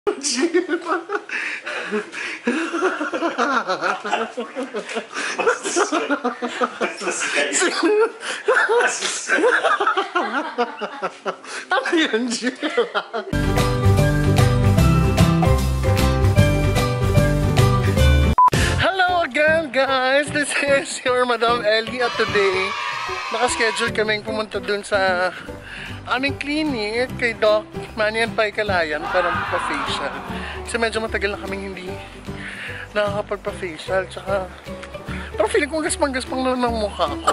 Ano yun, Jill? Hello again, guys! This is your Madam Ellie at today nakaschedule kaming pumunta dun sa aming clinic kay Doc Manny and Pai Calayan para magpa-facial. Kasi medyo matagal na kaming hindi nakakapagpa-facial. Tsaka parang feeling ko gaspang-gaspang na ng mukha ko.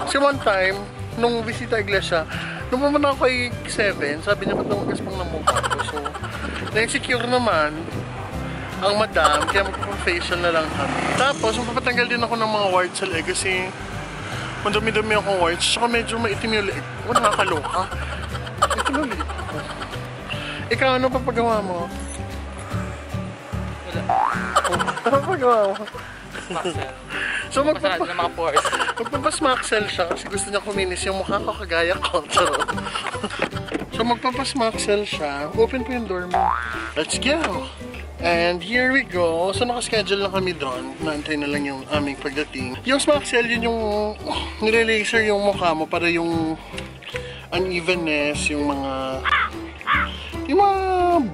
Kasi one time, nung bisita iglesia, nung pumunta ako kay 7, sabi niya ba't naman gaspang ng mukha ko. So, na-insecure naman ang madam, kaya magpa-facial na lang kami. Tapos, magpapatanggal din ako ng mga warts sa leg kasi madumi-dumi akong warts. Tsaka medyo maitim yung leg. O, nakakaloka. Ito na ulit ako. Ikaw, ano papagawa mo? Ano papagawa mo? Maxel. So, magpapasmaxel siya kasi gusto niya kuminis yung mukha ko kagaya ko. So, magpapasmaxel siya. Open po yung door mo. Let's go! And here we go. So, nakaschedule na kami doon. Naantay na lang yung aming pagdating. Yung smaxel, yun yung nire-laser yung mukha mo para yung unevenness, yung mga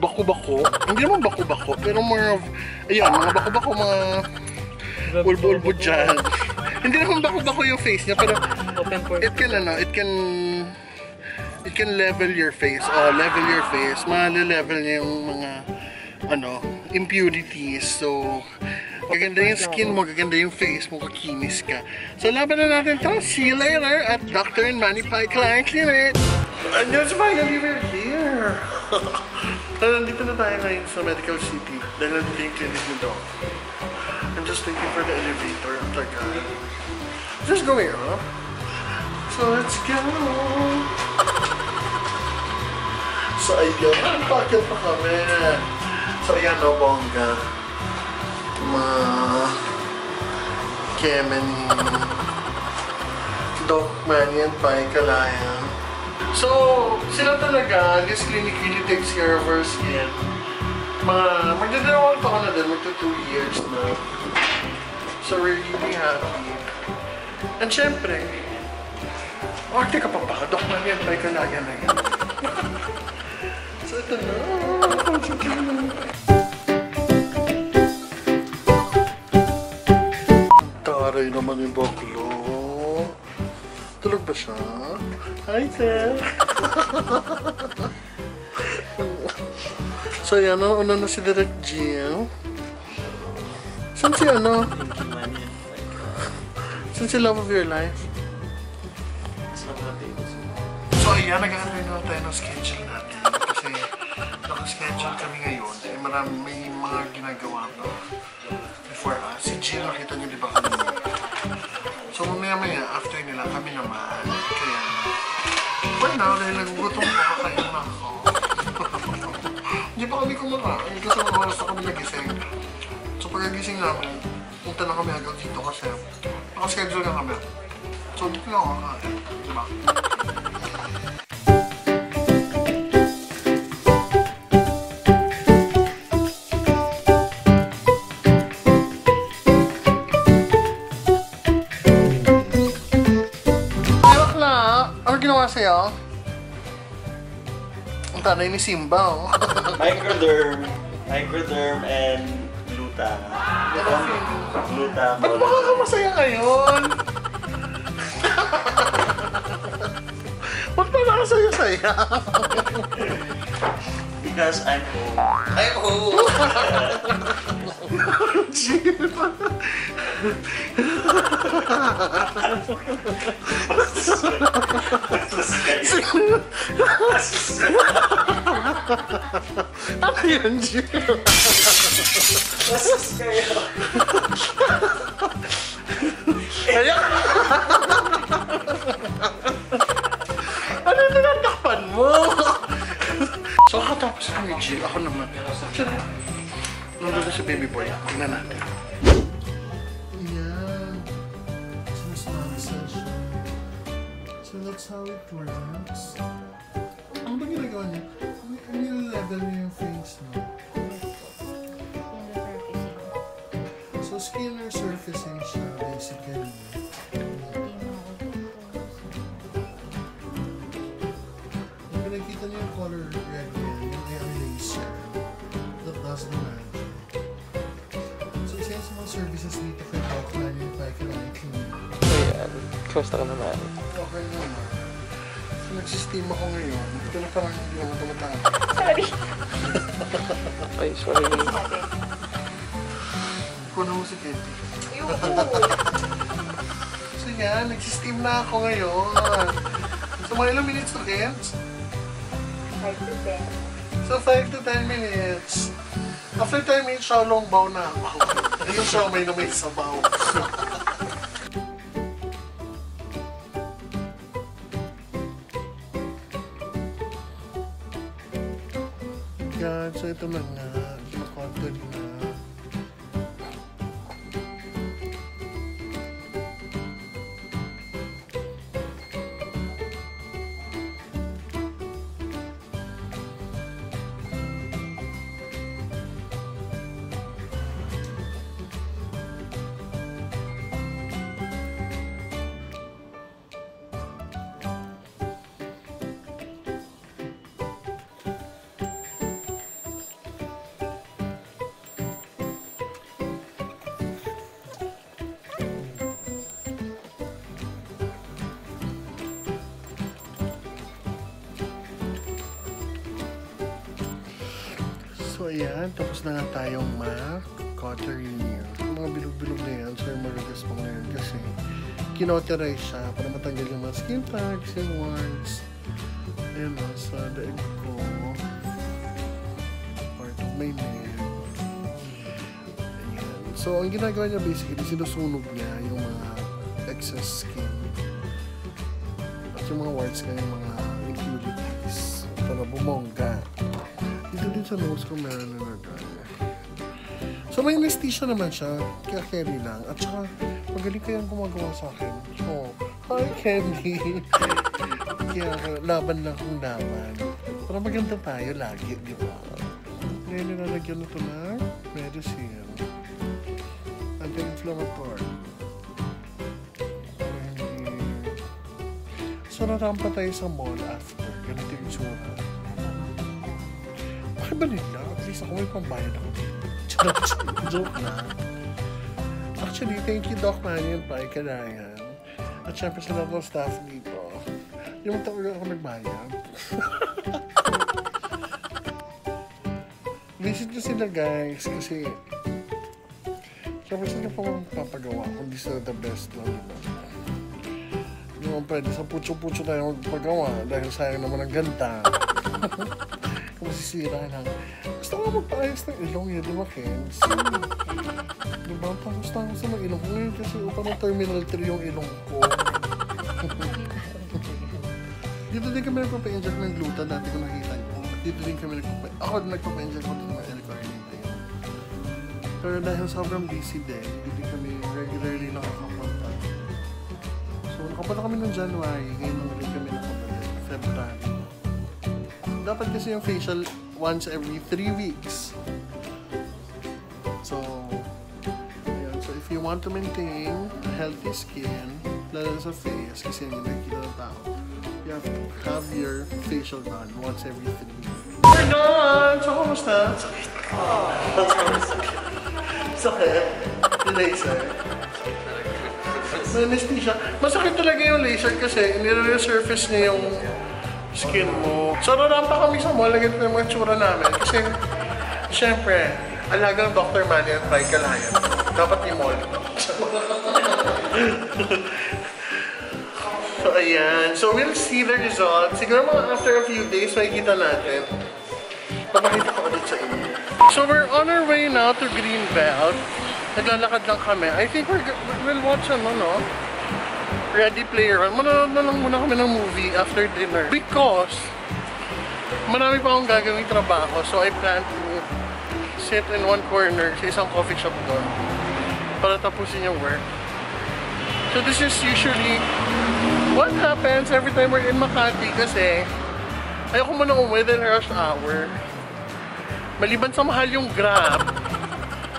bako-bako. Hindi naman bako-bako, pero more of, ayan, mga bako-bako, mga ulbo-ulbo dyan. Hindi naman bako-bako yung face niya, pero it can level your face. Level your face. Mali-level niya yung mga impurities. So, gaganda yung skin mo, gaganda yung face mo, kakinis ka. So, laban na natin ito. See you later at Dr. and Manny Pai Calayan Clinic. And yes, finally, we're here. So, nandito na tayo ngayon sa Medical City. Dahil nandito yung clinic ni Doc. I'm just waiting for the elevator. Ang tagal. Just going up. So, let's go. So, ayan. Bakit pa kami? So, ayan o, bongga. Keme ni Doc Manny and Pai Calayan. So, sila talaga, this clinic really takes care of our skin. Magdadalawang taon na din, magto 2 years na. So, we're really happy. And syempre, arte ka pa ba? Doc Manny and Pai Calayan na yan. So, ito na. Taray naman yung baklo. Tulog ba siya? Hi, sir! So, yan o. Una na si Direct Jill. Saan si ano? Saan si love of your life? So, ayan. Nag-aantay na tayo ng schedule natin. Kasi naka-schedule kami ngayon. May mga ginagawa to before us. Si Jill, nakita niyo diba kanina? So, mamaya-maya, after nila, kami naman. Kaya, for now, dahil nagugutom ko, kakain na ako. Hindi pa kami kumakain kasi mga oras na kami nagising. So, pagkagising namin, punta na kami agad dito kasi naka-schedule na kami. So, dito na ako kakain. Diba? Ginawa sa'yo? Ang tanay ni Simba, oh. Microderm and gluta. Gluta. Ba't makakamasaya ngayon? Ba't makakasaya-saya? Because I'm home. I'm home. Ano yun, Jill? Bastos kayo. Kaya? Ano yung nanatakpan mo? So, kakatapos kami, Jill. Ako naman. Nandun na si baby boy. Tingnan natin. Ayan. So, that's how it works. Ano ba ginagawa niya? Nile-level niya yung face, no? So, skin or surfacing siya, basically. Kung nakikita niyo yung color red yan, yung air laser. That does the magic. So, isa yung sa mga services dito kay Hotline yung Pike-Clean. Ayan, kamusta ka naman? Okay naman. So, nagsistem ako ngayon. Ito na parang hindi naman tumatama. Sorry. Ay, sorry. Kuno mo si Kenty. Ayoko. So yan, nagsistem na ako ngayon. So mga ilang minutes to Kent? 5 to 10. So 5 to 10 minutes. After 10 minutes, Xiaolong bao na ako. Yung siomay na may sabaw. Yan, so ito na nga. Kinakontent na. So ayan, tapos na nga tayong ma-cautery niya. Yung mga bilog-bilog na yan, so yung marigas pa ngayon kasi kinauterize siya para matanggal yung mga skin tags, yung warts. Ayan o, sa daig ko. Part of my neck. Ayan. So ang ginagawa niya basically, sinusunog niya yung mga excess skin. At yung mga warts kaya yung mga impurities para bumongga. Dito din sa nose ko meron na nagay. So may anesthesia naman siya, kaya carry lang. At saka magaling kayang gumagawa sa akin. So, hi Candy! Kaya laban lang kung laban. Para maganda tayo lagi, di ba? Ngayon nilalagyan na ito ng medicine. Anti-inflammatory. So narampa tayo sa mall after. Ganito yung tsura. Bakit ba nila? At least ako may pambayad ako dito. Joke lang. Actually, thank you Doc Manny and Pai Kalayan. At syempre sa lahat ng staff dito. Yung talaga ako nagbayad. Visit nyo sila guys kasi syempre sila pa magpapagawa kung di sila the best lang, diba? Hindi naman pwede sa putyo-putyo tayo magpagawa dahil sayang naman ang ganda. Masisira lang. Gusto ko magpaayos ng ilong yun, di ba, Kens? Di ba? Tapos na ako sa mga ilong ko ngayon kasi upang ng Terminal 3 yung ilong ko. Dito din kami nagpapa-inject ng gluta dati kung nakita nyo. Dito din kami nagpapa-inject ko din ng L-carnitine. Pero dahil sobrang busy din, hindi kami regularly nakakapunta. So, nakapunta kami ng January, ngayon naman rin kami nakabalik, February. Dapat kasi yung facial once every 3 weeks. So, ayan. So if you want to maintain healthy skin, lalo sa face, kasi yun yung nakikita ng tao, you have to have your facial done once every 3 weeks. We're done! So, kumusta? Sakit. Sakit? Yung laser? May anesthesia. Masakit talaga yung laser kasi nire-resurface niya yung skin mo. So, narampa kami sa mall, ganito yung mga tsura namin. Kasi, syempre, alagang Dr. Manny at Pai Kalayan. Dapat yung mall. So, ayan. So, we'll see the results. Siguro mga after a few days, makikita natin. Papakita ko ulit sa inyo. So, we're on our way now to Greenbelt. Naglalakad lang kami. I think we'll watch no? Ready Player One. Manonood na lang muna kami ng movie after dinner. Because, marami pa akong gagawing trabaho. So, I plan to sit in one corner sa isang coffee shop doon para tapusin yung work. So, this is usually what happens every time we're in Makati kasi ayoko muna umuwi dahil rush hour. Maliban sa mahal yung Grab,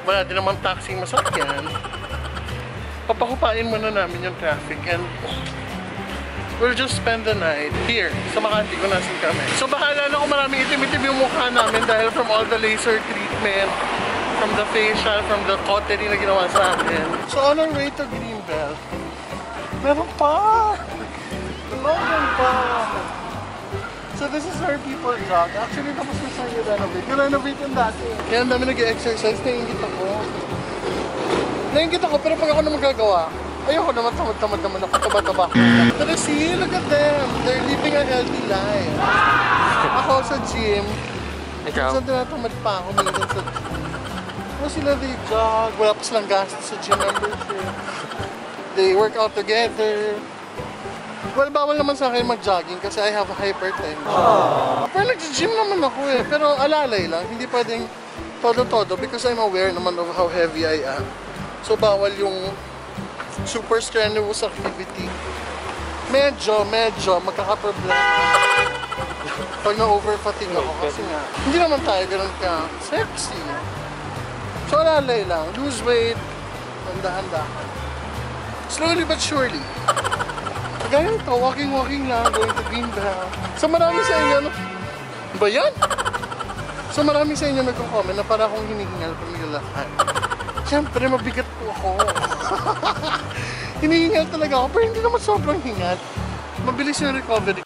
wala din naman taxi masakyan, papakupain muna namin yung traffic and we'll just spend the night here sa Makati kung nasan kami. So bahala na kung maraming itim-itim yung mukha namin dahil from all the laser treatment, from the facial, from the cautery na ginawa sa amin. So on our way to Greenbelt, meron pa! London pa! So this is where people jog. Actually, tapos na siya i-renovate. I-renovate yung dati. Kaya ang dami nag-exercise, naiingit ako. Naiingit ako, pero pag ako na magagawa, ayoko naman, tamad-tamad naman ako, taba-taba. But see, look at them. They're living a healthy life. Ako sa gym, Ikaw? minsan tinatamad pa ako minsan sa gym. Ano sila, they jog, wala pa silang gastos sa gym membership. They work out together. Well, bawal naman sa akin mag-jogging kasi I have hypertension. Pero nag-gym naman ako eh. Pero alalay lang, hindi pwedeng todo-todo because I'm aware naman of how heavy I am. So bawal yung super strenuous activity. Medyo magkakaproblema pag na-overfatigue ako kasi nga hindi naman tayo ganun ka sexy. So alalay lang, lose weight, handa-handa. Slowly but surely. Kagaya ito, walking lang, going to Greenbelt. So marami sa inyo, ano ba yan? So marami sa inyo nagko-comment na para akong hinihingal pag naglalakad. Siyempre, mabigat po ako. Hinihingal talaga ako, pero hindi naman sobrang hingal. Mabilis yung recovery.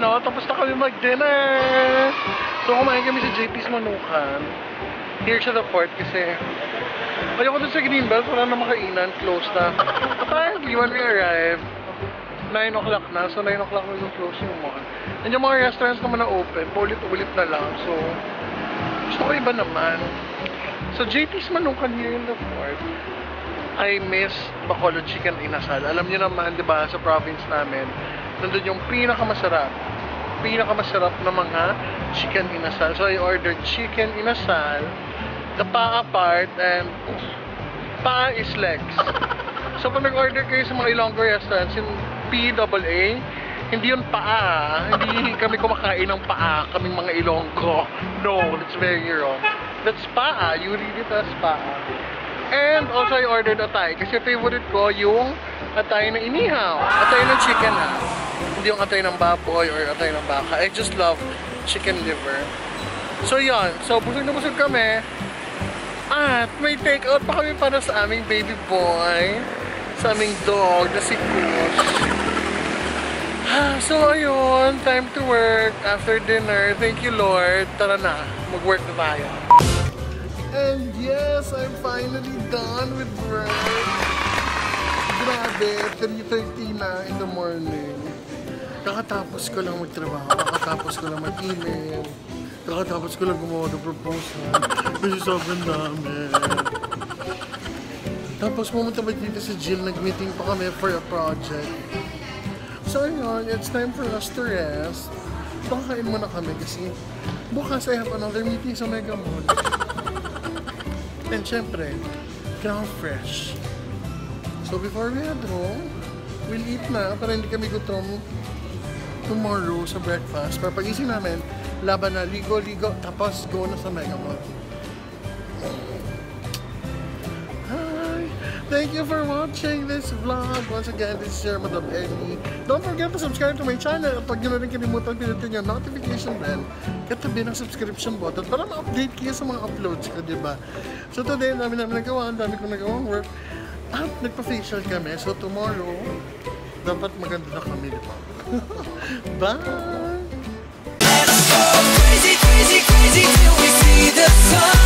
No, tapos na kami mag-dinner. So kumain kami sa JP's Manukan. Here sa the port kasi ayoko dun sa Greenbelt, wala na makainan, close na. Apparently when we arrived, 9 o'clock na, so 9 o'clock na yung close yung mall. And yung mga restaurants naman na open, paulit-ulit na lang, so gusto ko iba naman. So JP's Manukan here in the port, I miss Bacolod Chicken Inasal. Alam niyo naman, di ba, sa province namin, nandun yung pinakamasarap na mga chicken inasal. So I ordered chicken inasal, the paa part, and paa is legs. So pag nag-order kayo sa mga Ilonggo restaurants, yung PAA, hindi yun paa. Hindi kami kumakain ng paa, kaming mga Ilonggo. No, that's very wrong. That's paa. You read it as paa. And also I ordered atay kasi favorite ko yung atay na inihaw. Atay ng chicken ha. Hindi yung atay ng baboy or atay ng baka. I just love chicken liver. So yun. So busog na busog kami. At may take out pa kami para sa aming baby boy. Sa aming dog na si Kush. So ayun. Time to work after dinner. Thank you Lord. Tara na. Mag-work na tayo. And yes, I'm finally done with work. Grabe, 3:30 na in the morning. Kakatapos ko lang magtrabaho, kakatapos ko lang mag-email, kakatapos ko lang gumawa ng proposal. Kasi sobrang dami. Tapos pumunta ba dito sa Jill, nag-meeting pa kami for a project. So ayun, it's time for us to rest. Pakain muna kami kasi bukas I have another meeting sa Mega Mall. And syempre, kailangan fresh. So before we head home, we'll eat na para hindi kami gutom tomorrow sa breakfast. Para pag-ising namin, laban na, ligo-ligo, tapos go na sa Mega Mall. Hi! Thank you for watching this vlog. Once again, this is your Madam Ellie. Don't forget to subscribe to my channel. At pag nyo na rin kalimutan, pinutin yung notification bell. Katabi ng subscription button para ma-update kayo sa mga uploads ko, diba? So today, ang dami namin nagawa. Ang dami kong nagawang work. At nagpa-facial kami. So tomorrow, dapat maganda na kami, diba? Bye! Crazy, crazy, crazy till we see the sun.